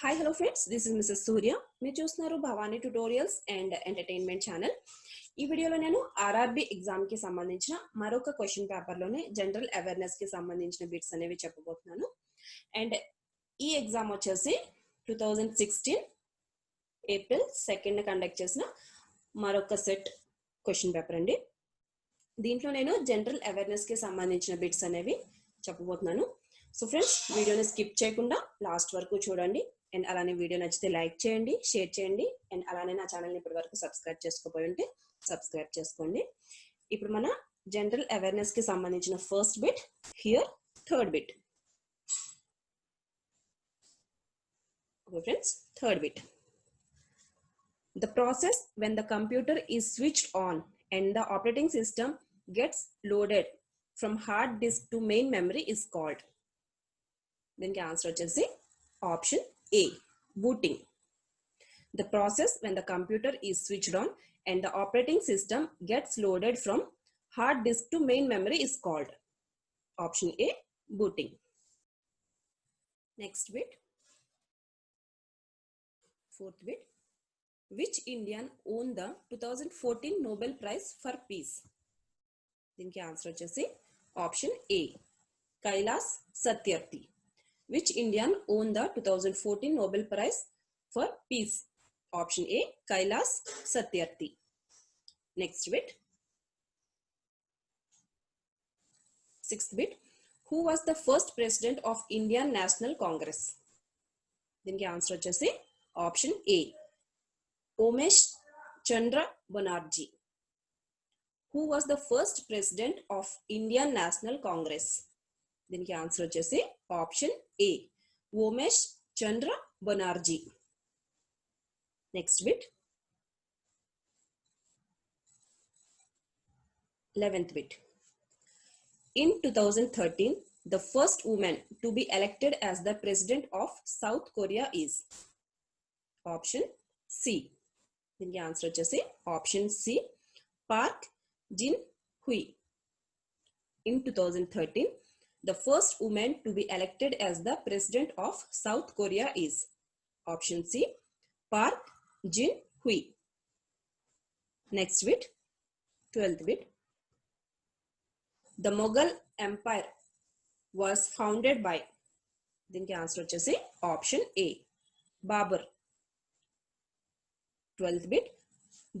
Hi, hello friends. This is Mrs. Surya. మీరు చూస్తున్నారు Bhavani tutorials and entertainment channel. ఈ వీడియోలో నేను ఆర్ఆర్బి ఎగ్జామ్ కి సంబంధించిన మరొక క్వశ్చన్ పేపర్ లోనే జనరల్ అవేర్నెస్ కి సంబంధించిన బిట్స్ అనేవి చెప్పబోతున్నాను. అండ్ ఈ ఎగ్జామ్ వచ్చేసి 2016 ఏప్రిల్ 2nd కండక్ట్ చేసిన మరొక సెట్ క్వశ్చన్ పేపర్ అండి. దీంట్లో నేను జనరల్ అవేర్నెస్ కి సంబంధించిన బిట్స్ అనేవి చెప్పబోతున్నాను. సో ఫ్రెండ్స్, వీడియోని స్కిప్ చేయకుండా లాస్ట్ వరకు చూడండి. అండ్ అలానే వీడియో నచ్చితే లైక్ చేయండి, షేర్ చేయండి. అండ్ అలానే నా ఛానల్ని ఇప్పటి వరకు సబ్స్క్రైబ్ చేసుకోపోయి ఉంటే సబ్స్క్రైబ్ చేసుకోండి. ఇప్పుడు మన జనరల్ అవేర్నెస్ కి సంబంధించిన first bit, here third bit. Okay friends, third bit. The process when the computer is switched on and the operating system gets loaded from hard disk to main memory is called. దీనికి answer వచ్చేసి option A, booting. The process when the computer is switched on and the operating system gets loaded from hard disk to main memory is called. Option A, booting. Next bit, fourth bit. Which Indian won the 2014 Nobel Prize for Peace? దీనికి answer వచ్చేసి option A, Kailash Satyarthi. Which Indian won the 2014 Nobel Prize for Peace? Option A, Kailas Satyarthi. Next bit. Sixth bit. Who was the first president of Indian National Congress? దీనికి answer వచ్చేసి option A, Umesh Chandra Banerjee. Who was the first president of Indian National Congress? దీనికి answer వచ్చేసి option A, Umesh Chandra Banerjee. Next bit, 11th bit. In 2013, the first woman to be elected as the president of South Korea is. Option C. దీనికి answer వచ్చేసి option C, Park Jin Hui. In 2013, the first woman to be elected as the president of South Korea is. Option C, Park Jin-hui. Next bit, 12th bit. The Mughal Empire was founded by. దీనికి answer వచ్చేసి option A, Babar. 12th bit.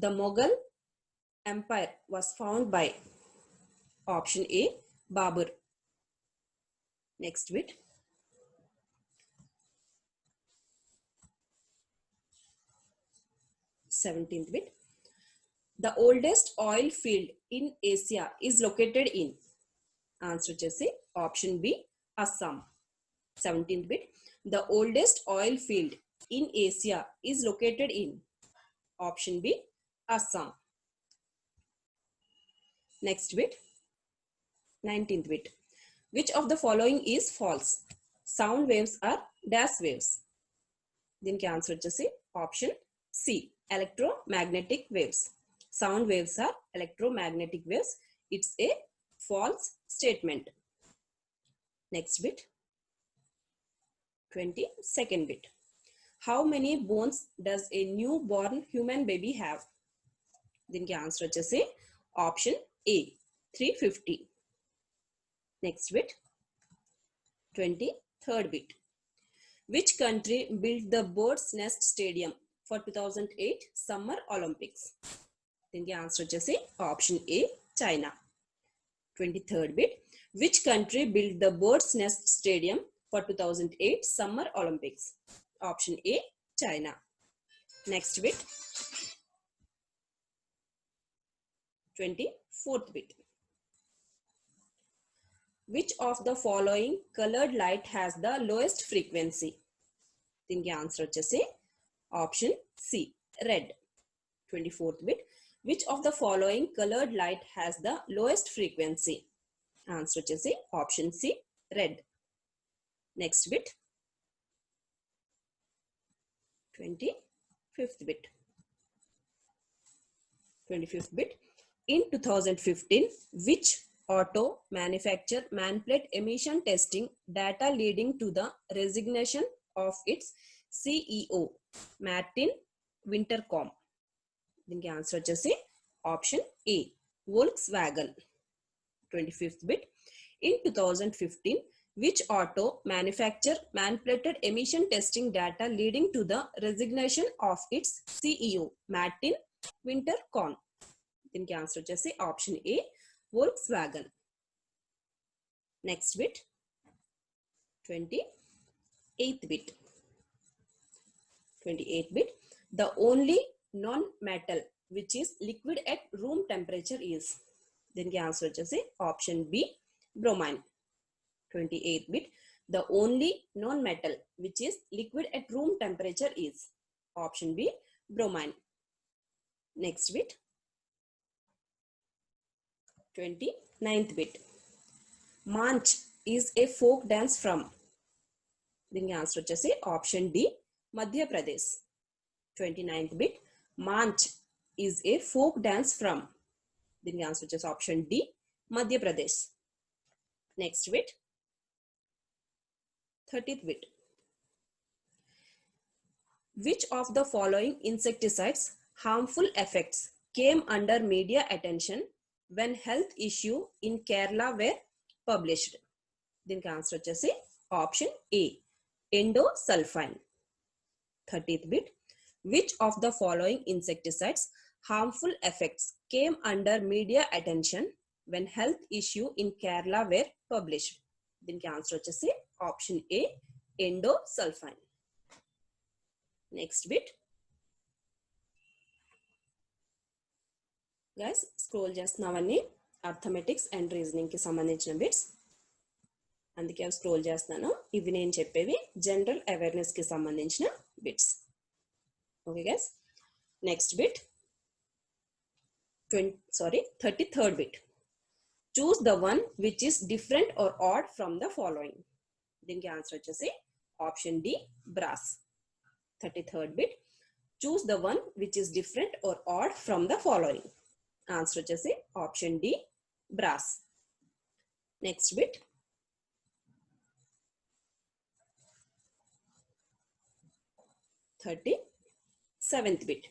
The Mughal Empire was founded by. Option A, Babur. Next bit. 17th bit. The oldest oil field in Asia is located in. Answer chesi option B, Assam. 17th bit. The oldest oil field in Asia is located in. Option B, Assam. Next bit. 19th bit. Which of the following is false? Sound waves are dash waves. దీనికి answer వచ్చేసి option C, electromagnetic waves. Sound waves are electromagnetic waves. It's a false statement. Next bit, 22nd bit. How many bones does a newborn human baby have? దీనికి answer వచ్చేసి option A, 350. Next bit, 23rd bit. Which country built the Bird's Nest Stadium for 2008 Summer Olympics? దీనికి answer వచ్చేసి option A, China. 23rd bit. Which country built the Bird's Nest Stadium for 2008 Summer Olympics? Option A, China. Next bit, 24th bit. Which of the following colored light has the lowest frequency? దీనికి answer వచ్చేసి option C, red. 24th bit. Which of the following colored light has the lowest frequency? Answer వచ్చేసి option C, red. Next bit, 25th bit. 25th bit. In 2015, which auto manufacturer manipulate emission testing data leading to the resignation of its CEO Martin Winterkorn. దీనికి answer వచ్చేసి option A Volkswagen. 25th bit. In 2015, which auto manufacturer manipulated emission testing data leading to the resignation of its CEO Martin Winterkorn? దీనికి answer వచ్చేసి option A Volkswagen. Next bit 28th bit. 28th bit. The only non-metal which is liquid at room temperature is. దీనికి answer వచ్చేసి option B bromine. 28th bit. The only non-metal which is liquid at room temperature is. Option B bromine. Next bit 29th bit. Manch is a folk dance from. దీనికి answer వచ్చేసి option D Madhya Pradesh. 29th bit. Manch is a folk dance from. దీనికి answer వచ్చేసి option D Madhya Pradesh. Next bit 30th bit. Which of the following insecticides harmful effects came under media attention when health issue in Kerala were published? దీనికి answer వచ్చేసి option A endosulfan. 30th bit. Which of the following insecticides harmful effects came under media attention when health issue in Kerala were published? దీనికి answer వచ్చేసి option A endosulfan. Next bit guys scroll చేస్తున్నామని arithmetics and reasoning కి సంబంధించిన bits, అందుకే అవి scroll చేస్తున్నాను. ఇవి నేను చెప్పేవి జనరల్ అవేర్నెస్ కి సంబంధించిన bits. Okay guys. Next bit 33rd bit. Choose the one which is different or odd from the following. దీనికి ఆన్సర్ వచ్చేసి option D brass. 33rd bit. Choose the one which is different or odd from the following. Answer వచ్చేసి option D brass. Next bit 37th bit.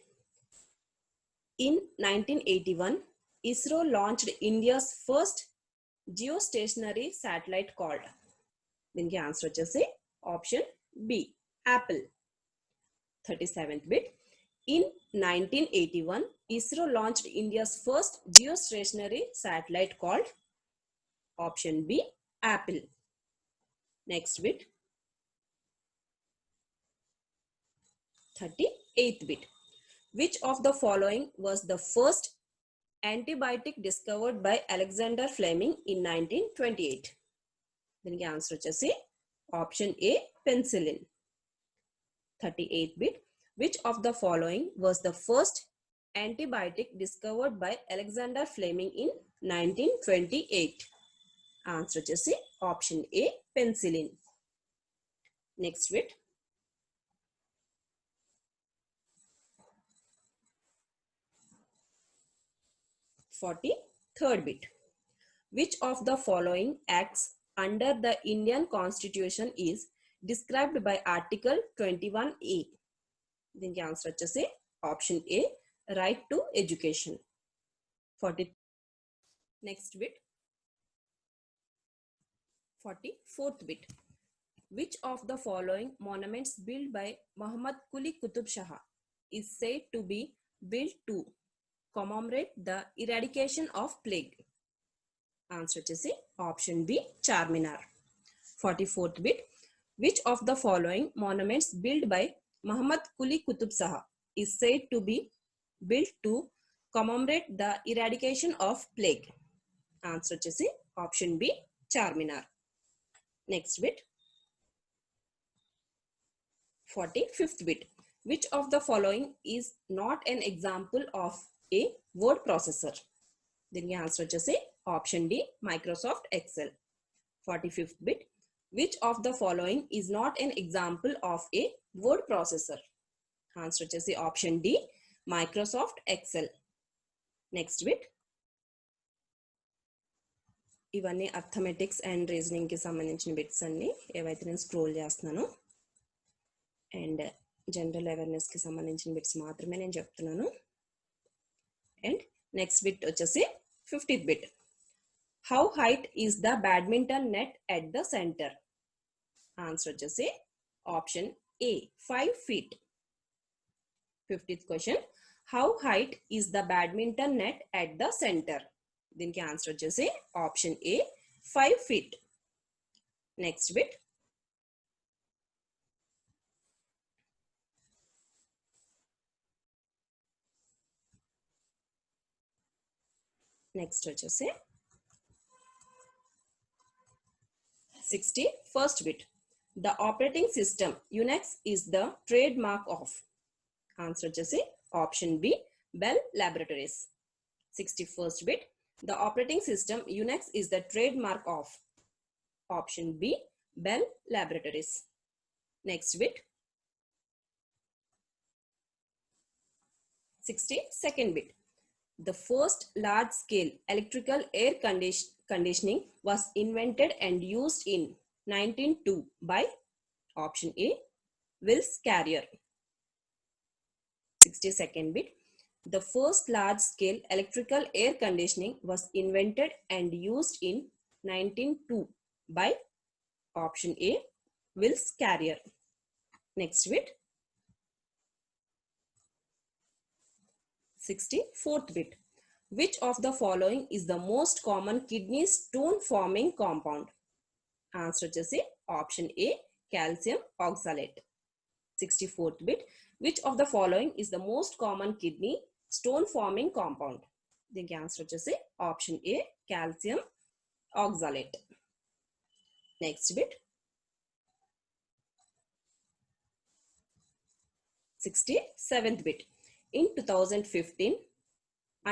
In 1981, ISRO launched India's first geostationary satellite called. దీనికి answer వచ్చేసి option B Apple. 37th bit. In 1981, ISRO launched India's first geostationary satellite called. Option B apple. Next bit 38th bit. Which of the following was the first antibiotic discovered by Alexander Fleming in 1928? దీనికి answer వచ్చేసి option A penicillin. 38th bit. Which of the following was the first antibiotic discovered by Alexander Fleming in 1928? Answer వచ్చేసి option A penicillin. Next bit 43rd bit. Which of the following acts under the Indian Constitution is described by Article 21A? దీనికి answer వచ్చేసి option A right to education. 40. Next bit 44th bit. Which of the following monuments built by Muhammad Quli Qutub Shah is said to be built to commemorate the eradication of plague? Answer వచ్చేసి option B Charminar. 44th bit. Which of the following monuments built by Muhammad Quli Qutub Shah is said to be built to commemorate the eradication of plague? Answer వచ్చేసి option B Charminar. Next bit 45th bit. Which of the following is not an example of a word processor? దీనికి answer వచ్చేసి option D Microsoft Excel. 45th bit. Which of the following is not an example of a word processor? Answer వచ్చేసి option D Microsoft Excel. Next bit ఇవన్నీ arithmetics and reasoning కి సంబంధించిన bits అన్ని ఏవైతే నేను scroll చేస్తున్నాను. And general awareness కి సంబంధించిన బిట్స్ మాత్రమే నేను చెప్తున్నాను. అండ్ నెక్స్ట్ బిట్ వచ్చేసి 50th bit. How height is the badminton net at the centre? Answer వచ్చేసి option A 5 feet. 50th question, how height is the badminton net at the centre? దీనికి answer వచ్చేసి option A 5 feet. Next bit. Next వచ్చేసి 61st bit. The operating system Unix is the trademark of? Answer వచ్చేసి option B Bell Laboratories. 61st bit. The operating system Unix is the trademark of? Option B Bell Laboratories. Next bit. 62nd bit. The first large-scale electrical air conditioning was invented and used in 1902 by? Option A Wills Carrier. 62nd bit. The first large-scale electrical air conditioning was invented and used in 1902 by? Option A Wills Carrier. Next bit. 64th bit. Which of the following is the most common kidney stone forming compound? Answer వచ్చేసి option A calcium oxalate. 64th bit. Which of the following is the most common kidney stone forming compound? దీనికి answer వచ్చేసి option A calcium oxalate. Next bit. 67th bit. In 2015,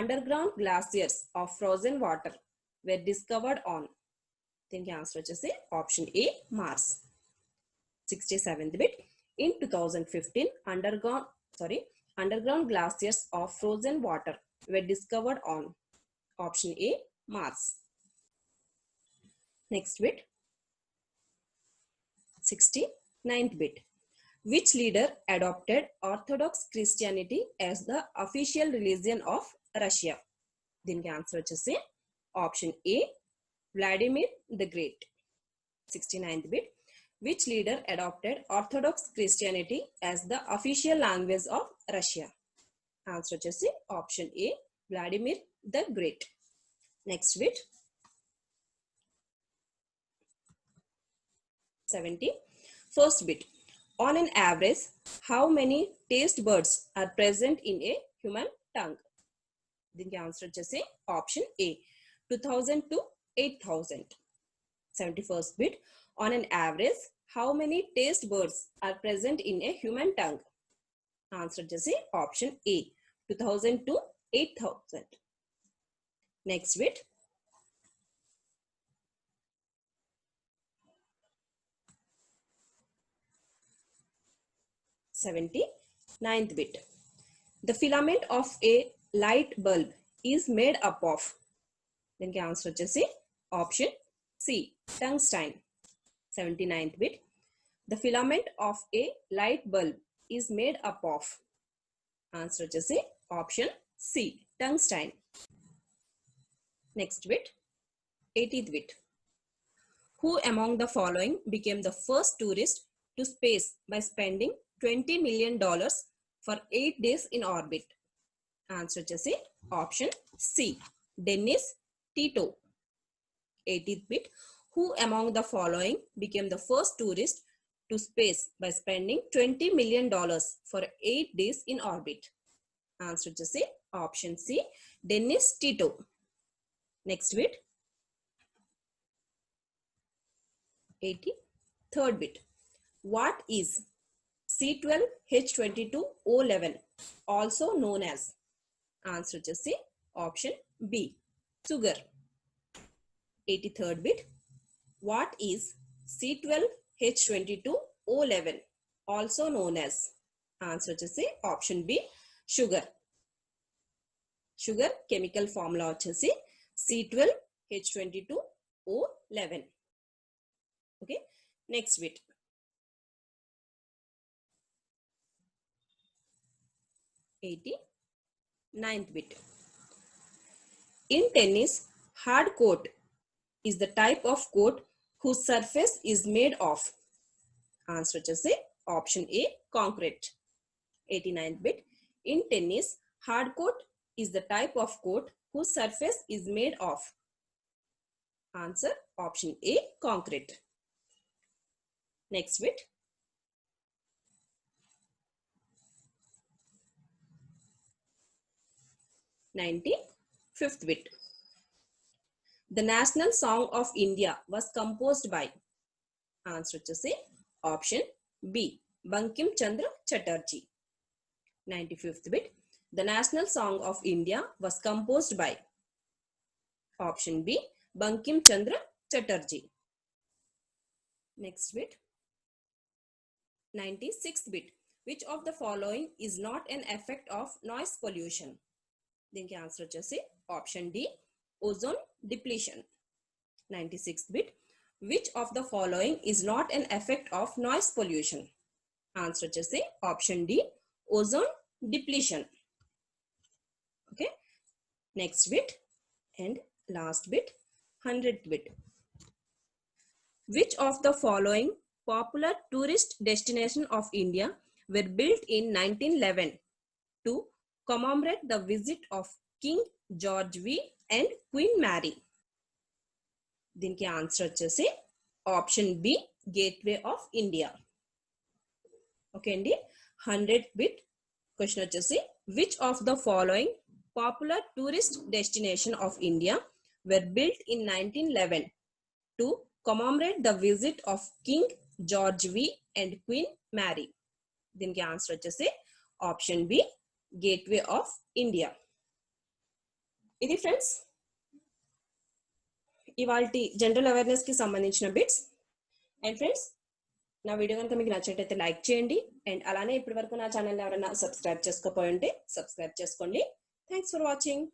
underground glaciers of frozen water were discovered on? దీనికి answer వచ్చేసి option A Mars. 67th bit. In 2015, underground glaciers of frozen water were discovered on? Option A Mars. Next bit. 69th bit. Which leader adopted Orthodox Christianity as the official religion of Russia? దీనికి answer వచ్చేసి option A Vladimir the Great. 69th bit. Which leader adopted Orthodox Christianity as the official language of Russia? Answer వచ్చేసి option A Vladimir the Great. Next bit. 71st bit. On an average, how many taste buds are present in a human tongue? దీనికి answer వచ్చేసి option A 2000 to 8000. 71st bit. On an average, how many taste buds are present in a human tongue? Answer వచ్చేసి option A 2000 to 8000. Next bit. 79th bit. The filament of a light bulb is made up of? దీనికి answer వచ్చేసి option C tungsten. 79th bit. The filament of a light bulb is made up of? Answer వచ్చేసి option C tungsten. Next bit. 80th bit. Who among the following became the first tourist to space by spending $20 million for 8 days in orbit? Answer వచ్చేసి option C Dennis Tito. 80th bit. Who among the following became the first tourist to space by spending $20 million for 8 days in orbit? Answer వచ్చేసి option C Dennis Tito. Next bit. 83rd bit. What is C12H22O11 also known as? Answer వచ్చేసి option B sugar. 83rd bit. What is C12H22O11 also known as? Answer వచ్చేసి option B sugar. Sugar chemical formula వచ్చేసి C12H22O11. Okay. Next bit. 89th bit. In tennis, hard court is the type of court whose surface is made of. Answer వచ్చేసి option A, concrete. 89th bit. In tennis, hard court is the type of court whose surface is made of. Answer option A, concrete. Next bit. Fifth bit. The national song of India was composed by. Answer to say option B, Bankim Chandra Chatterjee. 95th bit. The national song of India was composed by. Option B, Bankim Chandra Chatterjee. Next bit. 96th bit. Which of the following is not an effect of noise pollution? దీనికి answer వచ్చేసి option D, ozone depletion. 96th bit. Which of the following is not an effect of noise pollution? Answer వచ్చేసి option D, ozone depletion. Okay. Next bit and last bit, 100th bit. Which of the following popular tourist destination of India were built in 1911 to commemorate the visit of King George V and Queen Mary? దీనికి answer వచ్చేసి option B, Gateway of India. Okay అండి. 100th bit question వచ్చేసి which of the following popular tourist destination of India were built in 1911 to commemorate the visit of King George V and Queen Mary? దీనికి answer వచ్చేసి option B, Gateway of India. ఇది friends ఇవాల్టి general awareness కి సంబంధించిన bits. And friends, నా video కనుక మీకు నచ్చినట్లయితే లైక్ చేయండి. అండ్ అలానే ఇప్పటి వరకు నా ఛానల్ ఎవరైనా సబ్స్క్రైబ్ చేసుకోపోయి ఉంటే సబ్స్క్రైబ్ చేసుకోండి. Thanks for watching.